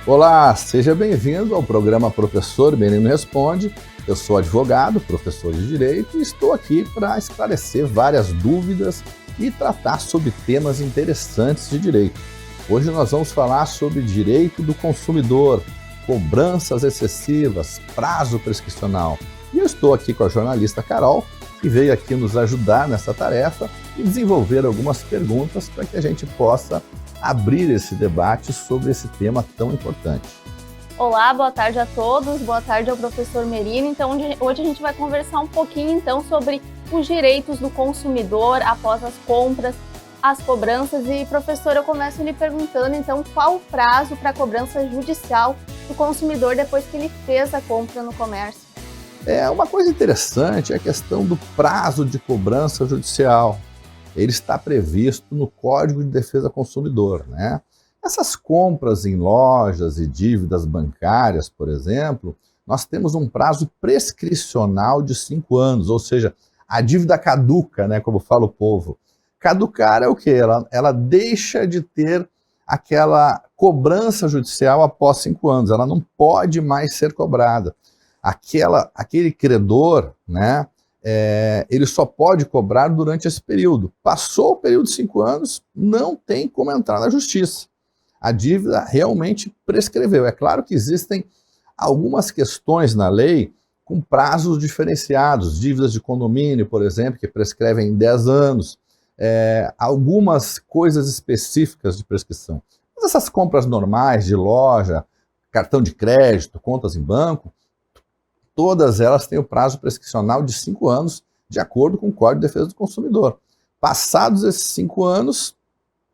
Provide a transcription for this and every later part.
Olá, seja bem-vindo ao programa Professor Menino Responde. Eu sou advogado, professor de Direito e estou aqui para esclarecer várias dúvidas e tratar sobre temas interessantes de direito. Hoje nós vamos falar sobre direito do consumidor, cobranças excessivas, prazo prescricional. E eu estou aqui com a jornalista Carol, que veio aqui nos ajudar nessa tarefa e desenvolver algumas perguntas para que a gente possa abrir esse debate sobre esse tema tão importante. Olá, boa tarde a todos, boa tarde ao professor Merino. Então, hoje a gente vai conversar um pouquinho então sobre os direitos do consumidor após as compras, as cobranças. E, professor, eu começo lhe perguntando então qual o prazo para a cobrança judicial do consumidor depois que ele fez a compra no comércio? Uma coisa interessante é a questão do prazo de cobrança judicial. Ele está previsto no Código de Defesa do Consumidor, né? Essas compras em lojas e dívidas bancárias, por exemplo, nós temos um prazo prescricional de 5 anos, ou seja, a dívida caduca, né, como fala o povo. Caducar é o quê? Ela deixa de ter aquela cobrança judicial após 5 anos, ela não pode mais ser cobrada. Aquele credor, né, ele só pode cobrar durante esse período. Passou o período de 5 anos, não tem como entrar na justiça. A dívida realmente prescreveu. É claro que existem algumas questões na lei com prazos diferenciados, dívidas de condomínio, por exemplo, que prescrevem em 10 anos, algumas coisas específicas de prescrição. Mas essas compras normais de loja, cartão de crédito, contas em banco, todas elas têm o prazo prescricional de 5 anos, de acordo com o Código de Defesa do Consumidor. Passados esses 5 anos,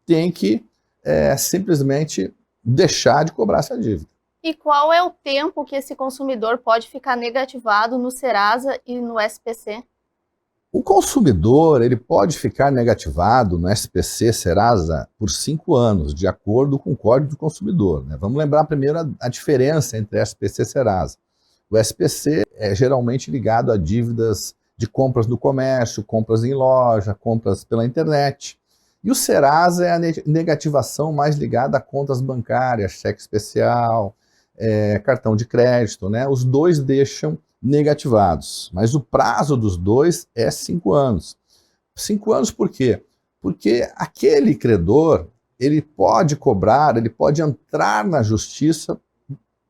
tem que simplesmente deixar de cobrar essa dívida. E qual é o tempo que esse consumidor pode ficar negativado no Serasa e no SPC? O consumidor ele pode ficar negativado no SPC Serasa por 5 anos, de acordo com o Código do Consumidor, né? Vamos lembrar primeiro a diferença entre SPC e Serasa. O SPC é geralmente ligado a dívidas de compras no comércio, compras em loja, compras pela internet. E o Serasa é a negativação mais ligada a contas bancárias, cheque especial, cartão de crédito, né? Os dois deixam negativados, mas o prazo dos dois é 5 anos. 5 anos por quê? Porque aquele credor, ele pode cobrar, ele pode entrar na justiça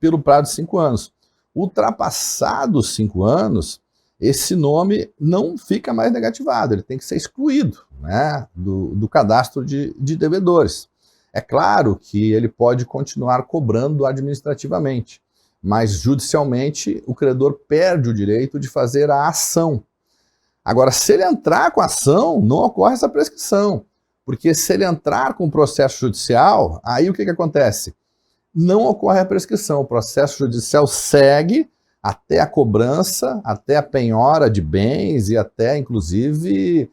pelo prazo de 5 anos. Ultrapassados 5 anos, esse nome não fica mais negativado, ele tem que ser excluído, né, do cadastro de devedores. É claro que ele pode continuar cobrando administrativamente, mas judicialmente o credor perde o direito de fazer a ação. Agora, se ele entrar com a ação, não ocorre essa prescrição, porque se ele entrar com o processo judicial, aí o que acontece? Não ocorre a prescrição, o processo judicial segue até a cobrança, até a penhora de bens e até, inclusive,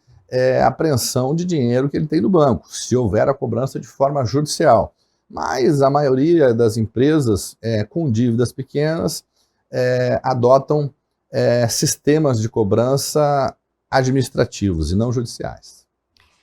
a apreensão de dinheiro que ele tem no banco, se houver a cobrança de forma judicial. Mas a maioria das empresas com dívidas pequenas adotam sistemas de cobrança administrativos e não judiciais.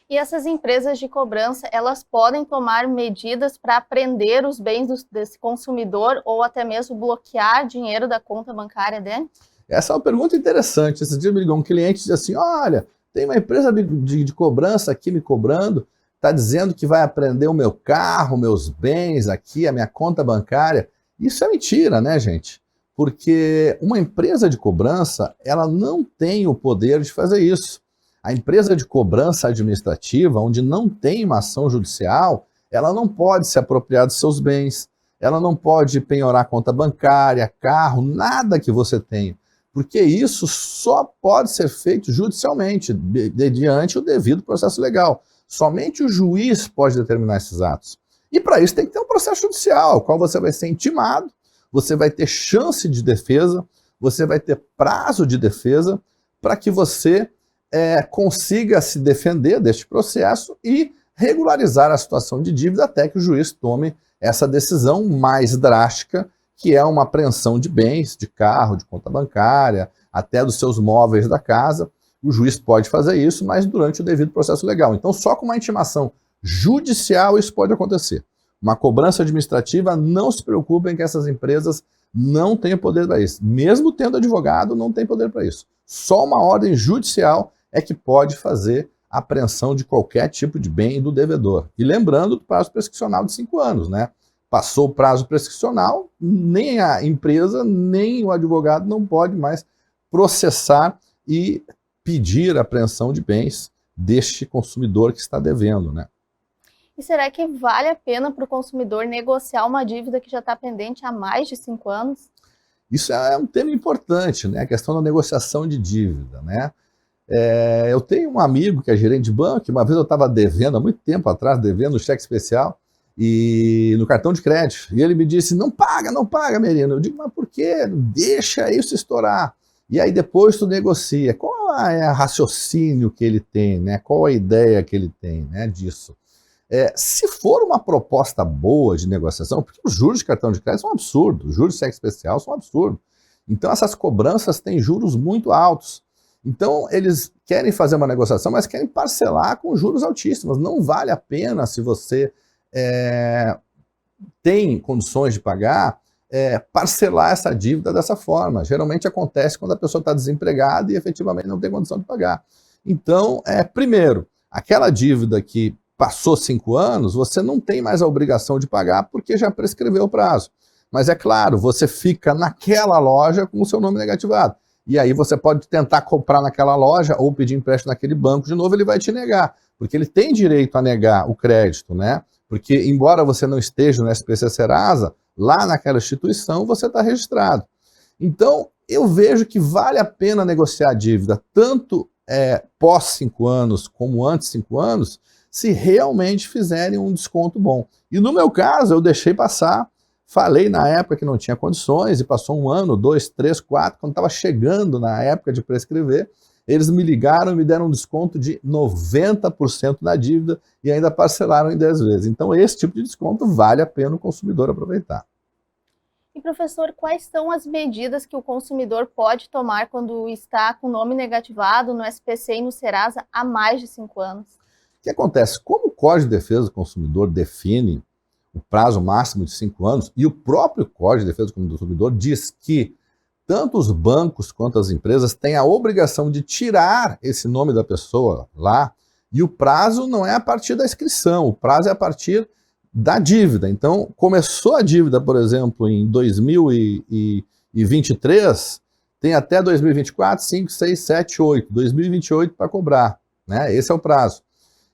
E essas empresas de cobrança, elas podem tomar medidas para apreender os bens desse consumidor ou até mesmo bloquear dinheiro da conta bancária dele? Essa é uma pergunta interessante. Esse dia me ligou um cliente e disse assim, olha, tem uma empresa de cobrança aqui me cobrando, está dizendo que vai apreender o meu carro, meus bens aqui, a minha conta bancária. Isso é mentira, né, gente? Porque uma empresa de cobrança, ela não tem o poder de fazer isso. A empresa de cobrança administrativa, onde não tem uma ação judicial, ela não pode se apropriar dos seus bens, ela não pode penhorar conta bancária, carro, nada que você tenha, porque isso só pode ser feito judicialmente, mediante o devido processo legal. Somente o juiz pode determinar esses atos. E para isso tem que ter um processo judicial, ao qual você vai ser intimado, você vai ter chance de defesa, você vai ter prazo de defesa para que você consiga se defender deste processo e regularizar a situação de dívida até que o juiz tome essa decisão mais drástica, que é uma apreensão de bens, de carro, de conta bancária, até dos seus móveis da casa. O juiz pode fazer isso, mas durante o devido processo legal. Então, só com uma intimação judicial isso pode acontecer. uma cobrança administrativa, não se preocupem que essas empresas não têm poder para isso. Mesmo tendo advogado, não tem poder para isso. Só uma ordem judicial é que pode fazer a apreensão de qualquer tipo de bem do devedor. E lembrando do prazo prescricional de 5 anos, né? Passou o prazo prescricional, nem a empresa, nem o advogado não pode mais processar e pedir a apreensão de bens deste consumidor que está devendo, né? E será que vale a pena para o consumidor negociar uma dívida que já está pendente há mais de 5 anos? Isso é um tema importante, né? A questão da negociação de dívida, né? Eu tenho um amigo que é gerente de banco, uma vez eu estava devendo, há muito tempo atrás, devendo um cheque especial e no cartão de crédito. E ele me disse, não paga, Merino. Eu digo, mas por quê? Deixa isso estourar. E aí depois tu negocia. Qual é o raciocínio que ele tem, né? Qual a ideia que ele tem, né, disso? Se for uma proposta boa de negociação, porque os juros de cartão de crédito são um absurdo, os juros de cheque especial são um absurdo. Então essas cobranças têm juros muito altos. Então eles querem fazer uma negociação, mas querem parcelar com juros altíssimos. Não vale a pena, se você tem condições de pagar, parcelar essa dívida dessa forma. Geralmente acontece quando a pessoa está desempregada e efetivamente não tem condição de pagar. Então, primeiro, aquela dívida que passou 5 anos, você não tem mais a obrigação de pagar porque já prescreveu o prazo. Mas é claro, você fica naquela loja com o seu nome negativado. E aí você pode tentar comprar naquela loja ou pedir empréstimo naquele banco de novo, ele vai te negar, porque ele tem direito a negar o crédito, né? Porque embora você não esteja no SPC Serasa, lá naquela instituição você está registrado. Então, eu vejo que vale a pena negociar a dívida, tanto pós 5 anos como antes de 5 anos, se realmente fizerem um desconto bom. E no meu caso, eu deixei passar, falei na época que não tinha condições, e passou 1 ano, 2, 3, 4, quando estava chegando na época de prescrever, eles me ligaram e me deram um desconto de 90% na dívida e ainda parcelaram em 10 vezes. Então esse tipo de desconto vale a pena o consumidor aproveitar. E professor, quais são as medidas que o consumidor pode tomar quando está com o nome negativado no SPC e no Serasa há mais de 5 anos? O que acontece? Como o Código de Defesa do Consumidor define o prazo máximo de 5 anos, e o próprio Código de Defesa do Consumidor diz que tanto os bancos quanto as empresas têm a obrigação de tirar esse nome da pessoa lá, e o prazo não é a partir da inscrição, o prazo é a partir da dívida. Então, começou a dívida, por exemplo, em 2023, tem até 2024, 5, 6, 7, 8, 2028 para cobrar, né? Esse é o prazo.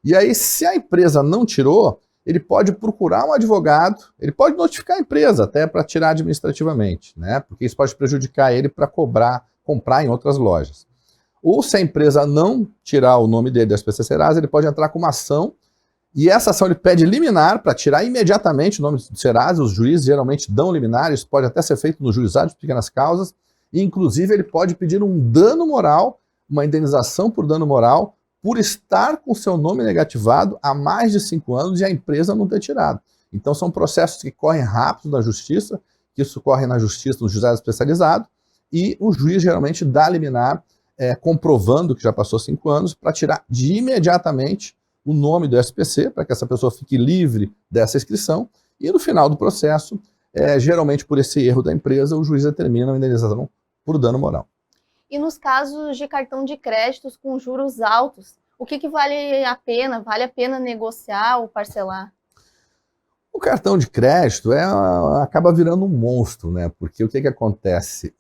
E aí, se a empresa não tirou, ele pode procurar um advogado, ele pode notificar a empresa até para tirar administrativamente, né? Porque isso pode prejudicar ele para comprar em outras lojas. Ou se a empresa não tirar o nome dele da SPC Serasa, ele pode entrar com uma ação, e essa ação ele pede liminar para tirar imediatamente o nome do Serasa. Os juízes geralmente dão liminar, isso pode até ser feito no juizado de pequenas causas, e inclusive ele pode pedir um dano moral, uma indenização por dano moral, por estar com seu nome negativado há mais de 5 anos e a empresa não ter tirado. Então são processos que correm rápido na justiça, que isso corre na justiça, no juizado especializado, e o juiz geralmente dá liminar, comprovando que já passou 5 anos, para tirar de imediatamente o nome do SPC, para que essa pessoa fique livre dessa inscrição, e no final do processo, geralmente por esse erro da empresa, o juiz determina a indenização por dano moral. E nos casos de cartão de créditos com juros altos, o que vale a pena? Vale a pena negociar ou parcelar? O cartão de crédito acaba virando um monstro, né? Porque o que acontece?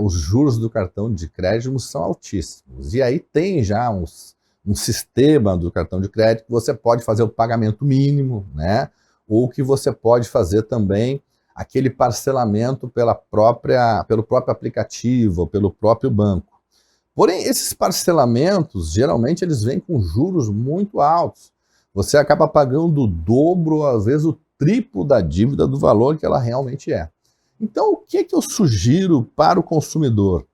Os juros do cartão de crédito são altíssimos. E aí tem já um sistema do cartão de crédito que você pode fazer o pagamento mínimo, né? Ou que você pode fazer também aquele parcelamento pelo próprio aplicativo, ou pelo próprio banco. Porém, esses parcelamentos, geralmente, eles vêm com juros muito altos. Você acaba pagando o dobro, às vezes o triplo da dívida do valor que ela realmente é. Então, o que eu sugiro para o consumidor?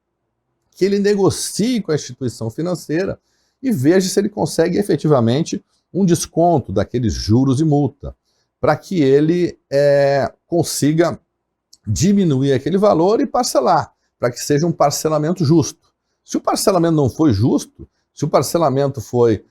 Que ele negocie com a instituição financeira e veja se ele consegue efetivamente um desconto daqueles juros e multa, para que ele consiga diminuir aquele valor e parcelar, para que seja um parcelamento justo. Se o parcelamento não foi justo, se o parcelamento foi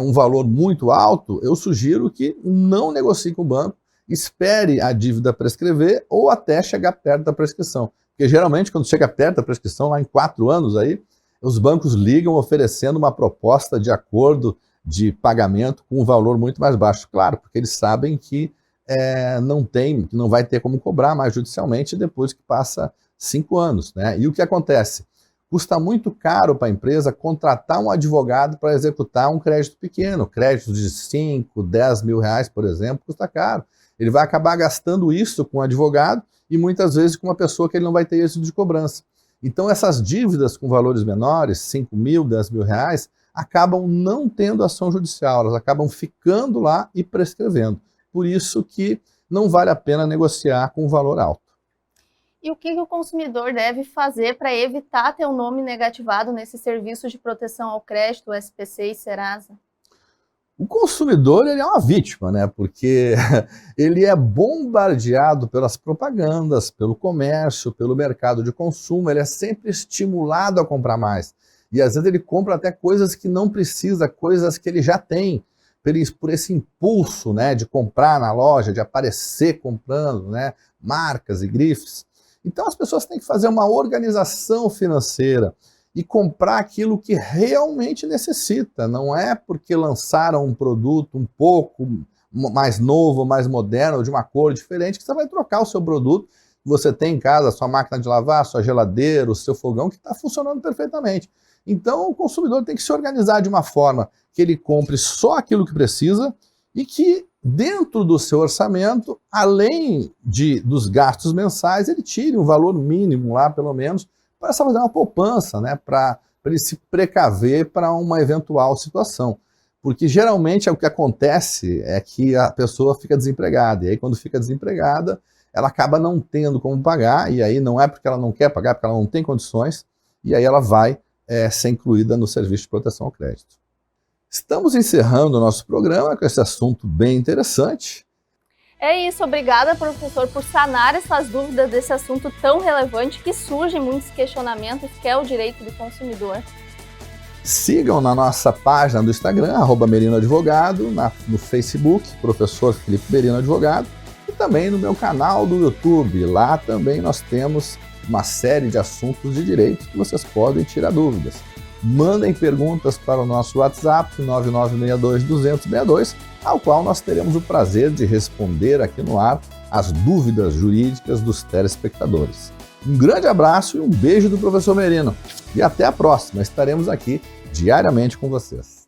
um valor muito alto, eu sugiro que não negocie com o banco espere a dívida prescrever ou até chegar perto da prescrição. Porque geralmente quando chega perto da prescrição, lá em 4 anos aí, os bancos ligam oferecendo uma proposta de acordo de pagamento com um valor muito mais baixo. Claro, porque eles sabem que não vai ter como cobrar mais judicialmente depois que passa 5 anos, né? E o que acontece? Custa muito caro para a empresa contratar um advogado para executar um crédito pequeno. Créditos de 5, 10 mil reais, por exemplo, custa caro. Ele vai acabar gastando isso com um advogado e muitas vezes com uma pessoa que ele não vai ter êxito de cobrança. Então essas dívidas com valores menores, 5 mil, 10 mil reais, acabam não tendo ação judicial, elas acabam ficando lá e prescrevendo. Por isso que não vale a pena negociar com um valor alto. E o que o consumidor deve fazer para evitar ter o nome negativado nesse serviço de proteção ao crédito, o SPC e Serasa? O consumidor ele é uma vítima, né? Porque ele é bombardeado pelas propagandas, pelo comércio, pelo mercado de consumo, ele é sempre estimulado a comprar mais. E às vezes ele compra até coisas que não precisa, coisas que ele já tem, por esse impulso, né, de comprar na loja, de aparecer comprando, né, marcas e grifes. Então as pessoas têm que fazer uma organização financeira e comprar aquilo que realmente necessita. Não é porque lançaram um produto um pouco mais novo, mais moderno, de uma cor diferente, que você vai trocar o seu produto que você tem em casa, a sua máquina de lavar, a sua geladeira, o seu fogão, que está funcionando perfeitamente. Então o consumidor tem que se organizar de uma forma que ele compre só aquilo que precisa e que dentro do seu orçamento, além dos gastos mensais, ele tire um valor mínimo lá, pelo menos, para fazer uma poupança, né, para ele se precaver para uma eventual situação. Porque geralmente o que acontece é que a pessoa fica desempregada, e aí quando fica desempregada, ela acaba não tendo como pagar, e aí não é porque ela não quer pagar, porque ela não tem condições, e aí ela vai ser incluída no serviço de proteção ao crédito. Estamos encerrando o nosso programa com esse assunto bem interessante. É isso, obrigada, professor, por sanar essas dúvidas desse assunto tão relevante que surgem muitos questionamentos, que é o direito do consumidor. Sigam na nossa página do Instagram, @merinoadvogado, no Facebook, Professor Felipe Merino Advogado, e também no meu canal do YouTube. Lá também nós temos uma série de assuntos de direito que vocês podem tirar dúvidas. Mandem perguntas para o nosso WhatsApp 9962-20062, ao qual nós teremos o prazer de responder aqui no ar as dúvidas jurídicas dos telespectadores. Um grande abraço e um beijo do professor Merino. E até a próxima, estaremos aqui diariamente com vocês.